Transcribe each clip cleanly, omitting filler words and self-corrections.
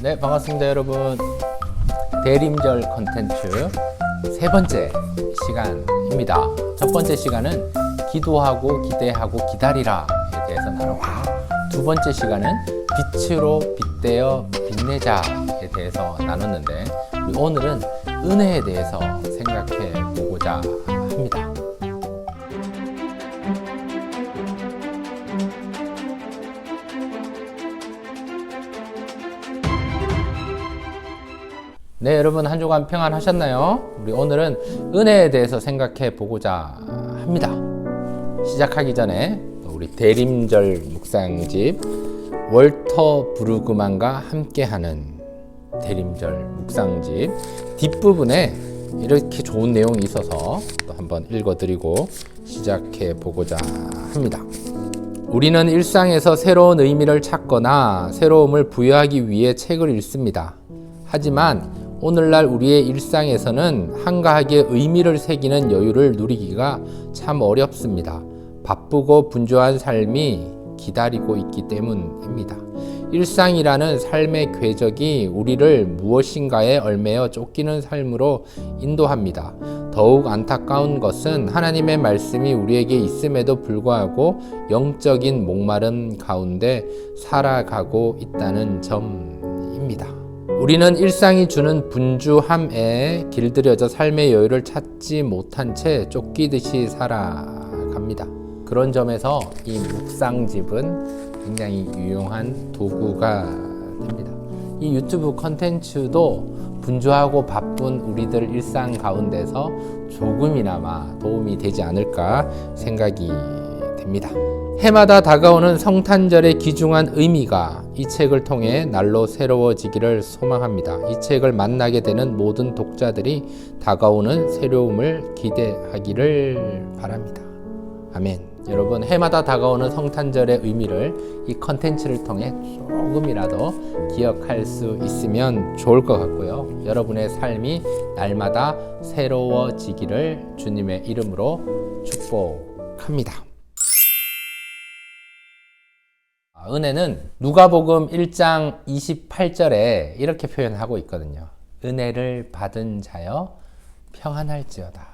네, 반갑습니다, 여러분. 대림절 컨텐츠 세 번째 시간입니다. 첫 번째 시간은 기도하고 기대하고 기다리라에 대해서 나누고, 두 번째 시간은 빛으로 빗대어 빛내자에 대해서 나눴는데, 우리 오늘은 은혜에 대해서 생각해 보고자 합니다. 네, 여러분 한 주간 평안하셨나요? 우리 오늘은 은혜에 대해서 생각해 보고자 합니다. 시작하기 전에 우리 대림절 묵상집 월터 브루그만과 함께하는 대림절 묵상집 뒷부분에 이렇게 좋은 내용이 있어서 또 한번 읽어드리고 시작해 보고자 합니다. 우리는 일상에서 새로운 의미를 찾거나 새로움을 부여하기 위해 책을 읽습니다. 하지만 오늘날 우리의 일상에서는 한가하게 의미를 새기는 여유를 누리기가 참 어렵습니다. 바쁘고 분주한 삶이 기다리고 있기 때문입니다. 일상이라는 삶의 궤적이 우리를 무엇인가에 얽매여 쫓기는 삶으로 인도합니다. 더욱 안타까운 것은 하나님의 말씀이 우리에게 있음에도 불구하고 영적인 목마름 가운데 살아가고 있다는 점입니다. 우리는 일상이 주는 분주함에 길들여져 삶의 여유를 찾지 못한 채 쫓기듯이 살아갑니다. 그런 점에서 이 묵상집은 굉장히 유용한 도구가 됩니다. 이 유튜브 컨텐츠도 분주하고 바쁜 우리들 일상 가운데서 조금이나마 도움이 되지 않을까 생각이 됩니다. 해마다 다가오는 성탄절의 귀중한 의미가 이 책을 통해 날로 새로워지기를 소망합니다. 이 책을 만나게 되는 모든 독자들이 다가오는 새로움을 기대하기를 바랍니다. 아멘. 여러분, 해마다 다가오는 성탄절의 의미를 이 컨텐츠를 통해 조금이라도 기억할 수 있으면 좋을 것 같고요. 여러분의 삶이 날마다 새로워지기를 주님의 이름으로 축복합니다. 은혜는 누가복음 1장 28절에 이렇게 표현하고 있거든요. 은혜를 받은 자여 평안할지어다.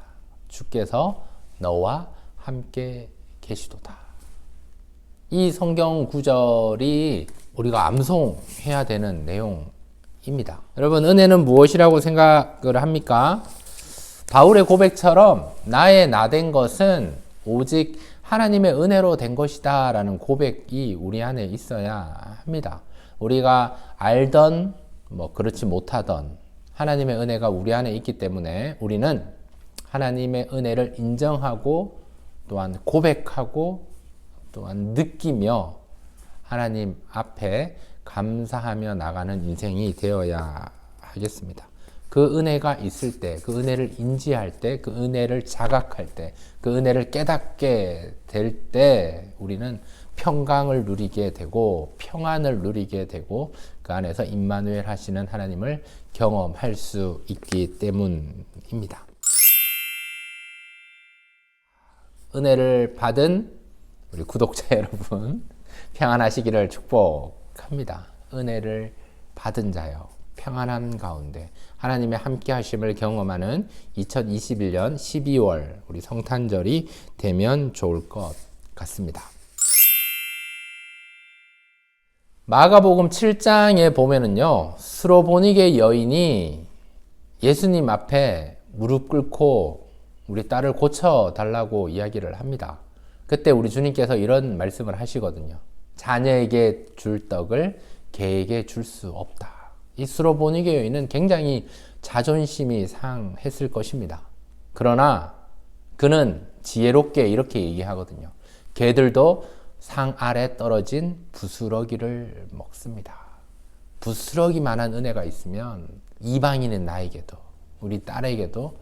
주께서 너와 함께 계시도다. 이 성경 구절이 우리가 암송해야 되는 내용입니다. 여러분, 은혜는 무엇이라고 생각을 합니까? 바울의 고백처럼 나의 나된 것은 오직 하나님의 은혜로 된 것이다 라는 고백이 우리 안에 있어야 합니다. 우리가 알던 그렇지 못하던 하나님의 은혜가 우리 안에 있기 때문에 우리는 하나님의 은혜를 인정하고 또한 고백하고 또한 느끼며 하나님 앞에 감사하며 나가는 인생이 되어야 하겠습니다. 그 은혜가 있을 때, 그 은혜를 인지할 때, 그 은혜를 자각할 때, 그 은혜를 깨닫게 될 때 우리는 평강을 누리게 되고 평안을 누리게 되고 그 안에서 임마누엘 하시는 하나님을 경험할 수 있기 때문입니다. 은혜를 받은 우리 구독자 여러분 평안하시기를 축복합니다. 은혜를 받은 자요. 평안한 가운데 하나님의 함께 하심을 경험하는 2021년 12월 우리 성탄절이 되면 좋을 것 같습니다. 마가복음 7장에 보면은요, 스로보니게 여인이 예수님 앞에 무릎 꿇고 우리 딸을 고쳐달라고 이야기를 합니다. 그때 우리 주님께서 이런 말씀을 하시거든요. 자녀에게 줄 떡을 개에게 줄 수 없다. 이 스로보니게 여인은 굉장히 자존심이 상했을 것입니다. 그러나 그는 지혜롭게 이렇게 얘기하거든요. 개들도 상 아래 떨어진 부스러기를 먹습니다. 부스러기만한 은혜가 있으면 이방인인 나에게도 우리 딸에게도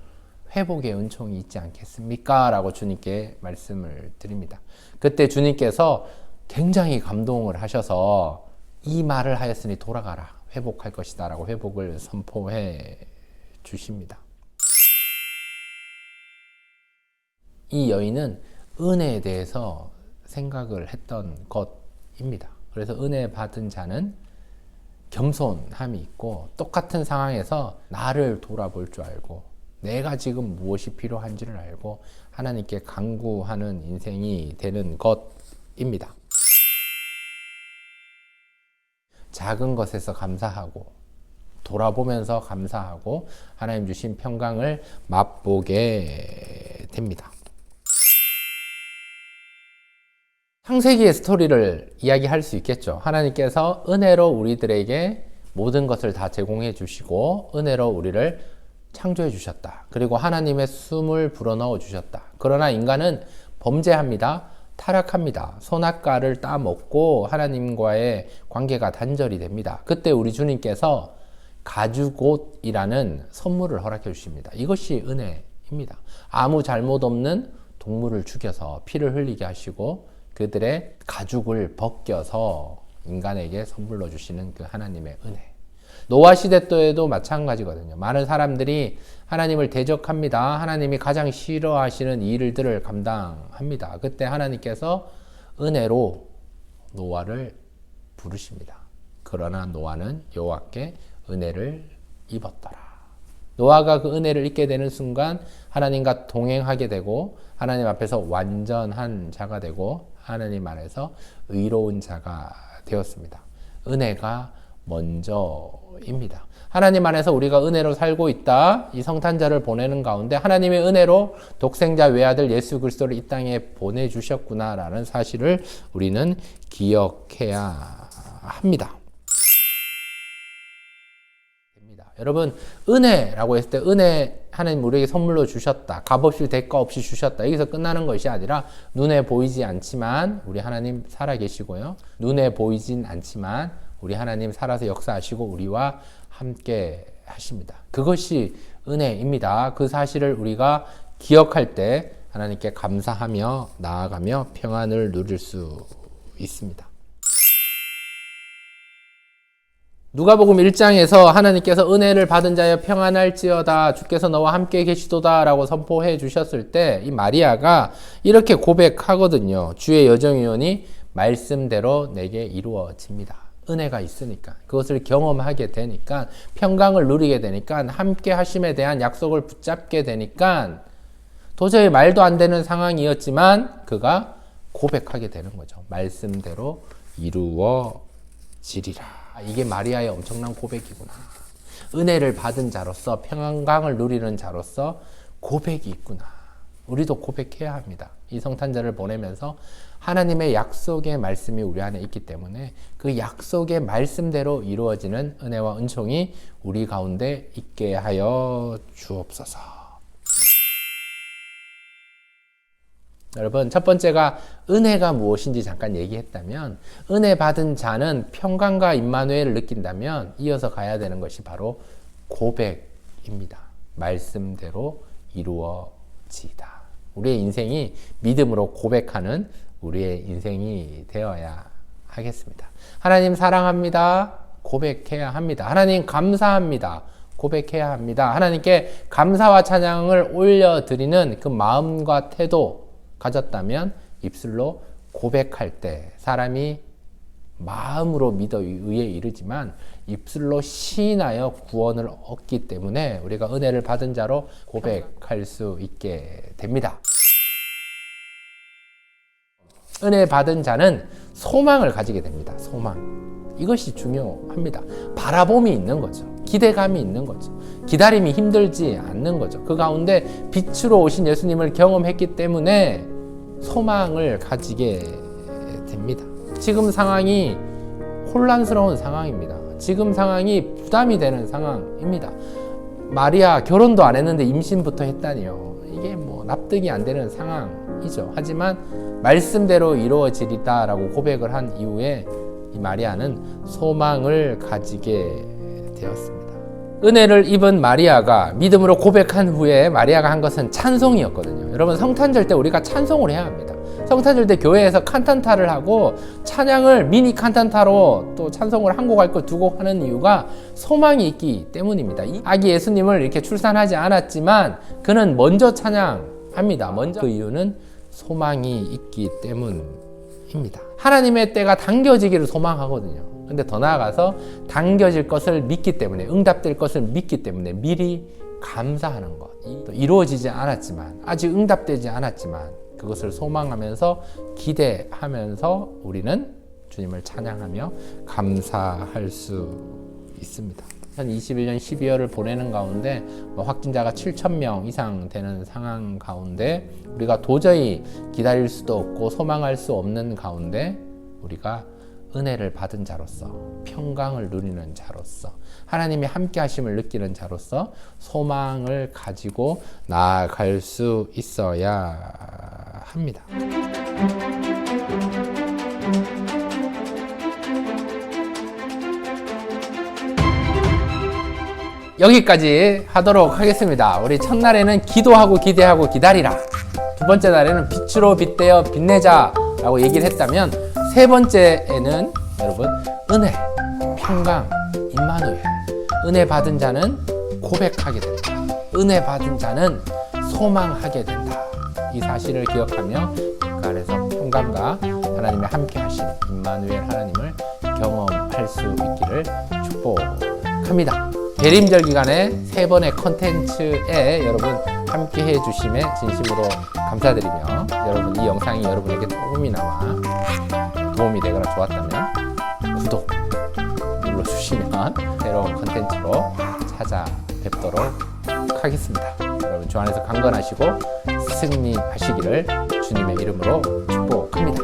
회복의 은총이 있지 않겠습니까? 라고 주님께 말씀을 드립니다. 그때 주님께서 굉장히 감동을 하셔서 이 말을 하였으니 돌아가라. 회복할 것이다 라고 회복을 선포해 주십니다. 이 여인은 은혜에 대해서 생각을 했던 것입니다. 그래서 은혜 받은 자는 겸손함이 있고 똑같은 상황에서 나를 돌아볼 줄 알고 내가 지금 무엇이 필요한지를 알고 하나님께 간구하는 인생이 되는 것입니다. 작은 것에서 감사하고 돌아보면서 감사하고 하나님 주신 평강을 맛보게 됩니다. 창세기의 스토리를 이야기할 수 있겠죠. 하나님께서 은혜로 우리들에게 모든 것을 다 제공해 주시고 은혜로 우리를 창조해 주셨다. 그리고 하나님의 숨을 불어넣어 주셨다. 그러나 인간은 범죄합니다. 타락합니다. 선악과를 따먹고 하나님과의 관계가 단절이 됩니다. 그때 우리 주님께서 가죽옷이라는 선물을 허락해 주십니다. 이것이 은혜입니다. 아무 잘못 없는 동물을 죽여서 피를 흘리게 하시고 그들의 가죽을 벗겨서 인간에게 선물로 주시는 그 하나님의 은혜. 노아 시대 때에도 마찬가지거든요. 많은 사람들이 하나님을 대적합니다. 하나님이 가장 싫어하시는 일들을 감당합니다. 그때 하나님께서 은혜로 노아를 부르십니다. 그러나 노아는 여호와께 은혜를 입었더라. 노아가 그 은혜를 입게 되는 순간 하나님과 동행하게 되고 하나님 앞에서 완전한 자가 되고 하나님 안에서 의로운 자가 되었습니다. 은혜가 먼저입니다. 하나님 안에서 우리가 은혜로 살고 있다. 이 성탄절을 보내는 가운데 하나님의 은혜로 독생자 외아들 예수 그리스도를 이 땅에 보내주셨구나라는 사실을 우리는 기억해야 합니다. 여러분, 은혜라고 했을 때 은혜 하나님 우리에게 선물로 주셨다. 값없이 대가 없이 주셨다. 여기서 끝나는 것이 아니라 눈에 보이지 않지만 우리 하나님 살아계시고요. 눈에 보이진 않지만 우리 하나님 살아서 역사하시고 우리와 함께 하십니다. 그것이 은혜입니다. 그 사실을 우리가 기억할 때 하나님께 감사하며 나아가며 평안을 누릴 수 있습니다. 누가복음 1장에서 하나님께서 은혜를 받은 자여 평안할지어다 주께서 너와 함께 계시도다 라고 선포해 주셨을 때 이 마리아가 이렇게 고백하거든요. 주의 여정유언이 말씀대로 내게 이루어집니다. 은혜가 있으니까 그것을 경험하게 되니까 평강을 누리게 되니까 함께 하심에 대한 약속을 붙잡게 되니까 도저히 말도 안 되는 상황이었지만 그가 고백하게 되는 거죠. 말씀대로 이루어지리라. 이게 마리아의 엄청난 고백이구나. 은혜를 받은 자로서 평강을 누리는 자로서 고백이 있구나. 우리도 고백해야 합니다. 이 성탄절을 보내면서 하나님의 약속의 말씀이 우리 안에 있기 때문에 그 약속의 말씀대로 이루어지는 은혜와 은총이 우리 가운데 있게 하여 주옵소서. 여러분, 첫 번째가 은혜가 무엇인지 잠깐 얘기했다면 은혜 받은 자는 평강과 임마누엘을 느낀다면 이어서 가야 되는 것이 바로 고백입니다. 말씀대로 이루어지다. 우리의 인생이 믿음으로 고백하는 우리의 인생이 되어야 하겠습니다. 하나님 사랑합니다. 고백해야 합니다. 하나님 감사합니다. 고백해야 합니다. 하나님께 감사와 찬양을 올려드리는 그 마음과 태도 가졌다면 입술로 고백할 때 사람이 마음으로 믿어 의에 이르지만 입술로 시인하여 구원을 얻기 때문에 우리가 은혜를 받은 자로 고백할 수 있게 됩니다. 은혜 받은 자는 소망을 가지게 됩니다. 소망. 이것이 중요합니다. 바라봄이 있는 거죠. 기대감이 있는 거죠. 기다림이 힘들지 않는 거죠. 그 가운데 빛으로 오신 예수님을 경험했기 때문에 소망을 가지게 됩니다. 지금 상황이 혼란스러운 상황입니다. 지금 상황이 부담이 되는 상황입니다. 마리아 결혼도 안 했는데 임신부터 했다니요. 이게 뭐 납득이 안 되는 상황이죠. 하지만 말씀대로 이루어지리다라고 고백을 한 이후에 이 마리아는 소망을 가지게 되었습니다. 은혜를 입은 마리아가 믿음으로 고백한 후에 마리아가 한 것은 찬송이었거든요. 여러분, 성탄절 때 우리가 찬송을 해야 합니다. 성탄절 때 교회에서 칸탄타를 하고 찬양을 미니 칸탄타로 또 찬송을 한 곡 할 거 두 곡 하는 이유가 소망이 있기 때문입니다. 아기 예수님을 이렇게 출산하지 않았지만 그는 먼저 찬양합니다. 먼저 그 이유는 소망이 있기 때문입니다. 하나님의 때가 당겨지기를 소망하거든요. 근데 더 나아가서 당겨질 것을 믿기 때문에, 응답될 것을 믿기 때문에 미리 감사하는 것. 또 이루어지지 않았지만, 아직 응답되지 않았지만 그것을 소망하면서 기대하면서 우리는 주님을 찬양하며 감사할 수 있습니다. 2021년 12월을 보내는 가운데 확진자가 7,000명 이상 되는 상황 가운데 우리가 도저히 기다릴 수도 없고 소망할 수 없는 가운데 우리가 은혜를 받은 자로서, 평강을 누리는 자로서, 하나님이 함께 하심을 느끼는 자로서 소망을 가지고 나아갈 수 있어야 합니다. 여기까지 하도록 하겠습니다. 우리 첫날에는 기도하고 기대하고 기다리라. 두 번째 날에는 빛으로 빗대어 빛내자 라고 얘기를 했다면, 세 번째에는 여러분 은혜, 평강, 임마누엘. 은혜 받은 자는 고백하게 된다. 은혜 받은 자는 소망하게 된다. 이 사실을 기억하며 그 안에서 평강과 하나님의 함께 하심, 임마누엘 하나님을 경험할 수 있기를 축복합니다. 대림절 기간에 세 번의 컨텐츠에 여러분 함께 해주심에 진심으로 감사드리며, 여러분 이 영상이 여러분에게 조금이나마 도움이 되거나 좋았다면 구독 눌러주시면 새로운 컨텐츠로 찾아뵙도록 하겠습니다. 여러분 주 안에서 강건하시고 승리하시기를 주님의 이름으로 축복합니다.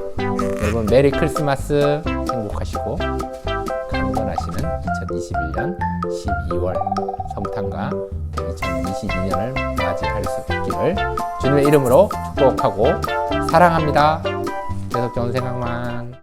여러분 메리 크리스마스, 행복하시고 강건하시는 2021년 12월 성탄과 2022년을 맞이할 수 있기를 주님의 이름으로 축복하고 사랑합니다. 계속 좋은 생각만.